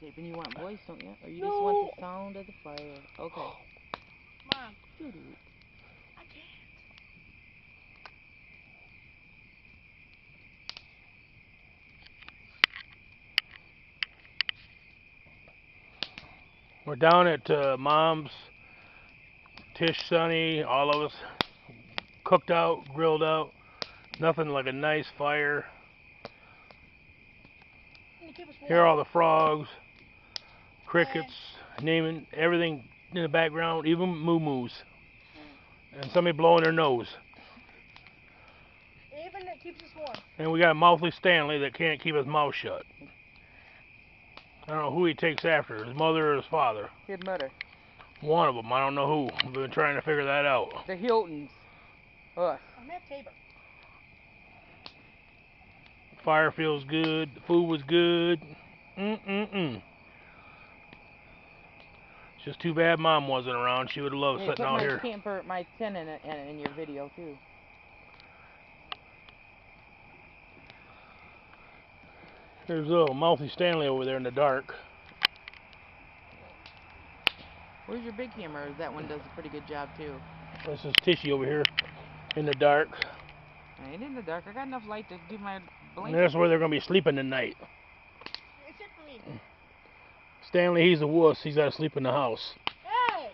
videotaping. You want voice, don't you? Or you No. just want the sound of the fire? Okay. Mom, Doo-doo. I can't. We're down at Mom's, Tish, Sonny, all of us, cooked out, grilled out. Nothing like a nice fire. Can you keep us warm? Hear all the frogs, crickets, naming everything in the background, even moo-moos. And somebody blowing their nose. Even it keeps us warm. And we got a mouthy Stanley that can't keep his mouth shut. I don't know who he takes after, his mother or his father. His mother. One of them, I don't know who. We've been trying to figure that out. The Hiltons. Us. I'm at Tabor. Fire feels good, the food was good. It's just too bad Mom wasn't around. She would have loved Hey, sitting put out my here. camper, my tent in your video too. There's a little mouthy Stanley over there in the dark. Where's your big camera? That one does a pretty good job too. This is Tishy over here in the dark. I ain't in the dark. I got enough light to do my And blanket. that's where they're going to be sleeping tonight. Except for me. Stanley, he's a wuss. He's got to sleep in the house. Hey!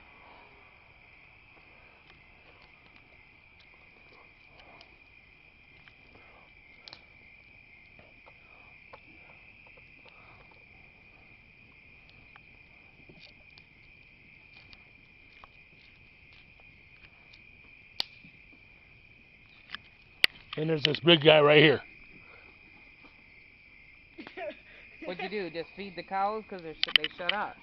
And there's this big guy right here. What'd you do? Just feed the cows because they shut up?